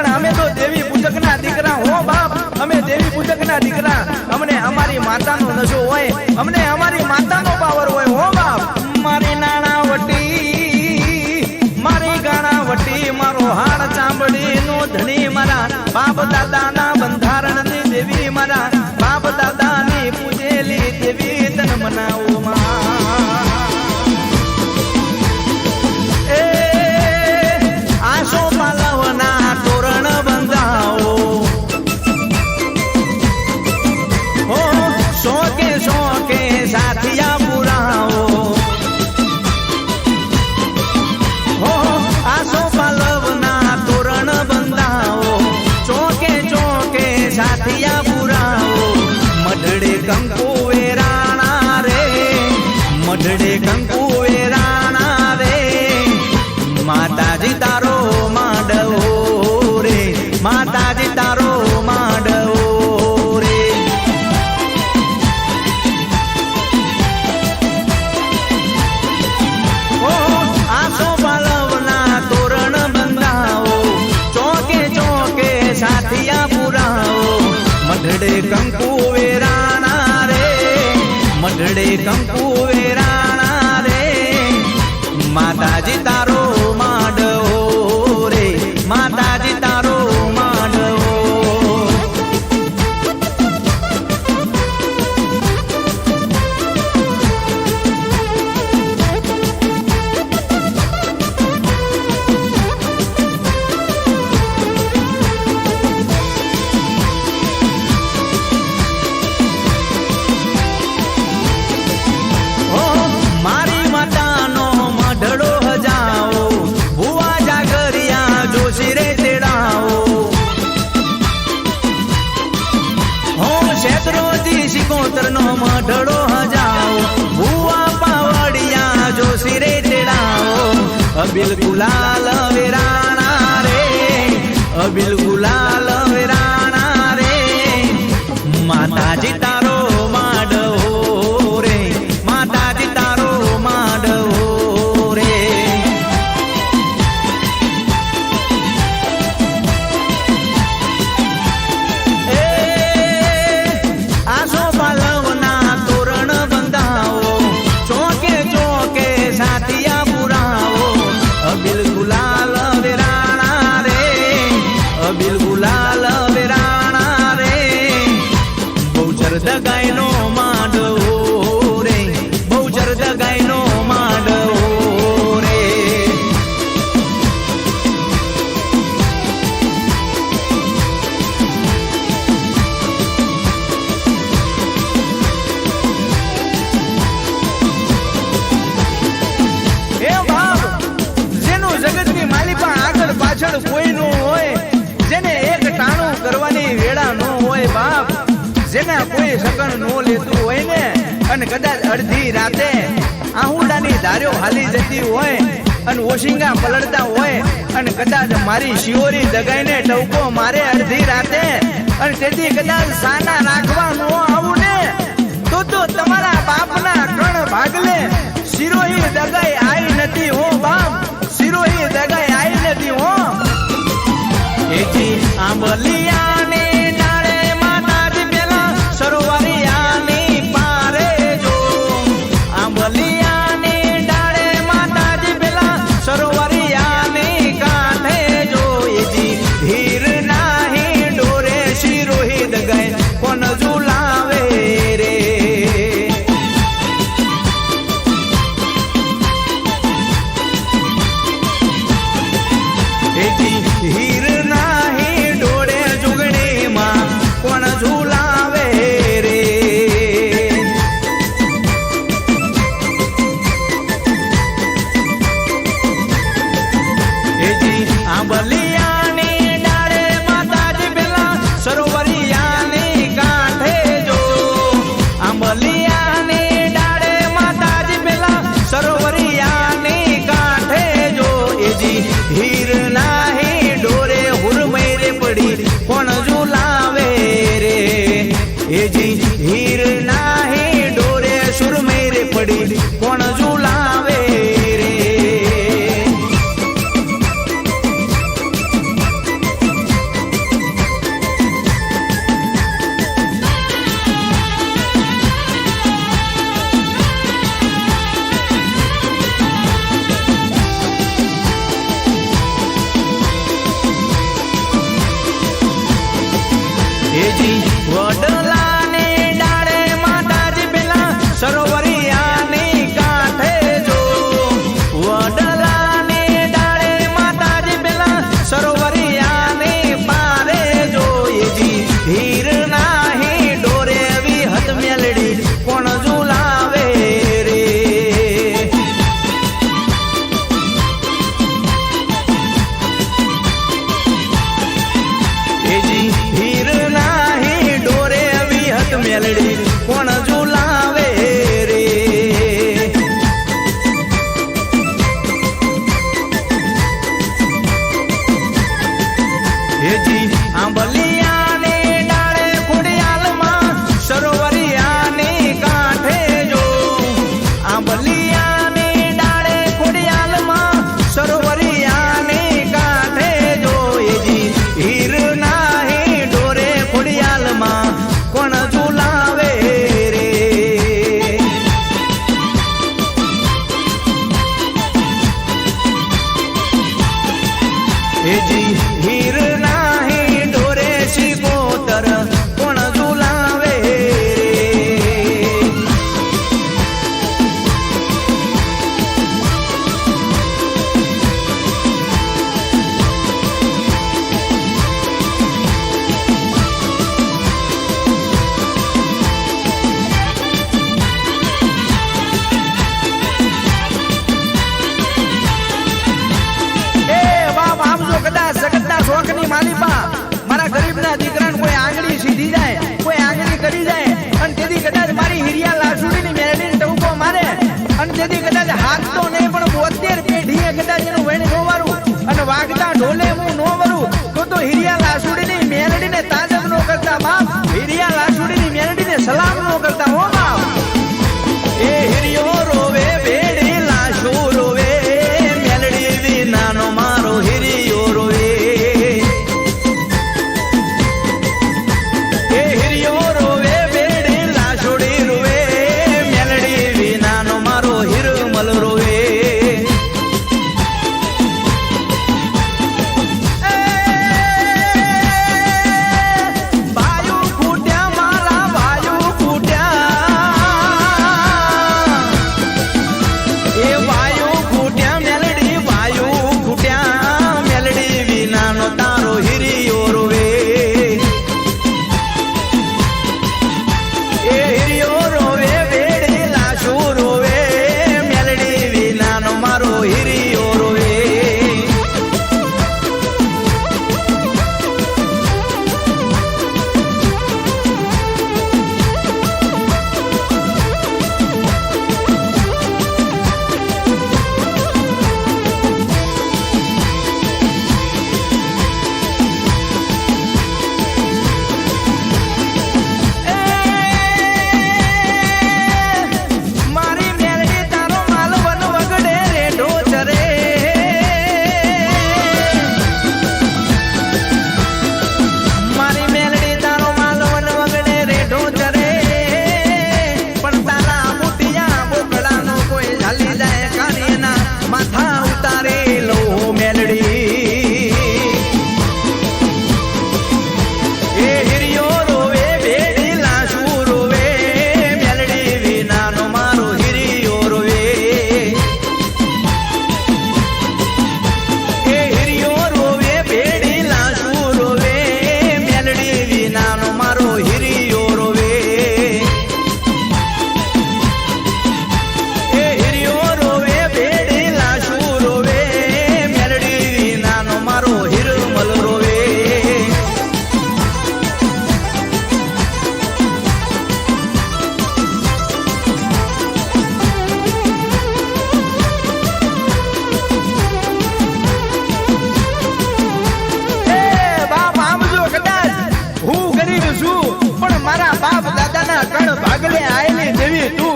પણ અમે તો દેવી પૂજકના દીકરા હો બાપ, અમે દેવી પૂજકના દીકરા. અમને અમારી માતાનો નશો હોય, અમને અમારી માતાનો પાવર હોય હો બાપ. મારી નાણાવટી, મારી ગાણાવટી, મારો હાડ ચામડીનો ધણી, મારા બાપ દાદાના બંધારણની દેવી, મારા બાપ દાદાની પૂજેલી દેવી તન મનાવો માં. એ આસો પાલવના તોરણ બંધાવો, હો શોકે શોકે સાથિયા પુરાવો, હો આસો પાલવના તોરણ બંધાવો, ચોકે ચોકે સાથિયા પુરાવો. મઢડે કંકુ વેરાણા રે, મઢડે કંકુ વેરાણા રે, માતાજી તારો માંડવો રે, માતાજી તારો માંડવો રે. ઓ આસો પાલવના તોરણ બંધાવો, ચોકે ચોકે સાથિયા પુરાવો. મઢડે કંકુ વેરાણા રે, મઢડે કંકુ વેરાણા રે, માતાજી તારો માંડવો રે, માતાજી તારો માંડવો. મારી માતાનો મઢડો હજાવો, ભુવા જાગરિયા જોશી રે તેડાવો. હો શેત્રોજી સિકોતરનો મઢડો હજાવો, ભુવા પાવડિયા જોશી રે તેડાવો. અબિલ ગુલાલ વેરાણા રે, અબિલ ગુલાલ વેરાણા રે, માતાજી તારો માંડવો રે, માતાજી તારો માંડવો રે. એ આસો પાલવના તોરણ બંધાવો, ચોકે ચોકે સાથિયા પુરાવો. અબિલ ગુલાલ વેરાણા રે, અબિલ ગુલાલ વેરાણા રે, બહુચર દગાઈનો માંડવો રે, બહુચર દગાઈનો માંડવો રે. એ બાપ, જેનું જગતની માલિપા આગળ પાછળ કોઈ નો હોય, જેને એક ટાણું કરવાની વેળા નો હોય બાપ, જેના કોઈ સગન નો લેતું હોય ને, અને કદાચ અડધી રાતે આહુડાની ધાર્યો હાલી જતી હોય, અને ઓશિંગા પલળતા હોય, અને કદાચ મારી શિયોરી દગાઈને ટવકો મારે અડધી રાતે, અને તેથી કદાચ સાના રાખવા ન આવું ને, તો તમારા બાપના કણ ભાગલે શિરોહી દગાઈ આઈ નથી હો બાપ, શિરોહી દગાઈ આઈ નથી હો. એથી આંબલિયાને ડાળે માતાજી પેલા સરોવરિયાની પારે જો, આંબલિયાને ડાળે માતાજી પેલા સરોવરિયાની કાંઠે જો. એથી ધીર નાહી ડોરે શિરોહી દગાઈ કોણ ઝુલાવે રે. હીર નાહી ડોળે જુગણીમાં કોણ ઝુલાવે રે. એજી આંબલિયાની ડાળે માતાજી પેલા સરોવરિયાની કાંઠે જો, આંબલિયાની ડાળે માતાજી પેલા સરોવરિયાની કાંઠે જો. એજી હીર નાહી ડોરે હુરમૈરે પડી કોણ ઝુલાવે રે. એજી હીર નાહી ડોરે સુરમૈરે પડી કોણ ઝુલાવે રે. એજી વડલાને ડાળે માતાજી પેલા સરોવરિયાની કાંઠે જો વડલાને ડાળે માતાજી પેલા સરોવરિયાની પારે જો એજી હીર નાહી ડોરે વિહત મેલડી કોણ ઝુલાવે રે એજી હીર નાહી ડોરે વિહત મેલડી કોણ ઝુલાવે રે એજી આંબલિયાને ડાળે ખોડિયાલમાં સરોવરિયાની કાંઠે જો આંબલિયાને ડાળે ખોડિયાલમાં સરોવરિયાની કાંઠે જો એજી હીર નાહી ડોરે ખોડિયાલમાં કોણ ઝુલાવે રે એજી હીર નાહી ડોરે શિકોતર કોણ ઝુલાવે રે શોખની માલિપા મારા ગરીબના દીકરાને કોઈ આંગળી સીધી જાય કોઈ આંગળી કરી જાય અને તેથી કદાચ મારી હિરિયા લાસુડીની મેરડીને ટવકો મારે અને તેથી કદાચ હાથ તો નહીં પણ 72 પેઢીએ કદાચ એનું વેણ નો વારું અને વાગતા ઢોલે હું નો વરું તો હિરિયા લાસુડીની મેરડીને તાજબ નો કરતા બાપ હિરિયા લાસુડીની મેરડીને સલામ નો કરતા હો બાપ એ હિરિયો રોવે બેડી લાસુ રોવે મેલડી વિનાનો મારો હિરિયો રોવે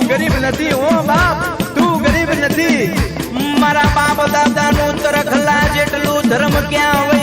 ગરીબ નથી ઓ બાપ, તું ગરીબ નથી. મારા બાપ દાદા નું તરખલા જેટલું ધર્મ ક્યાં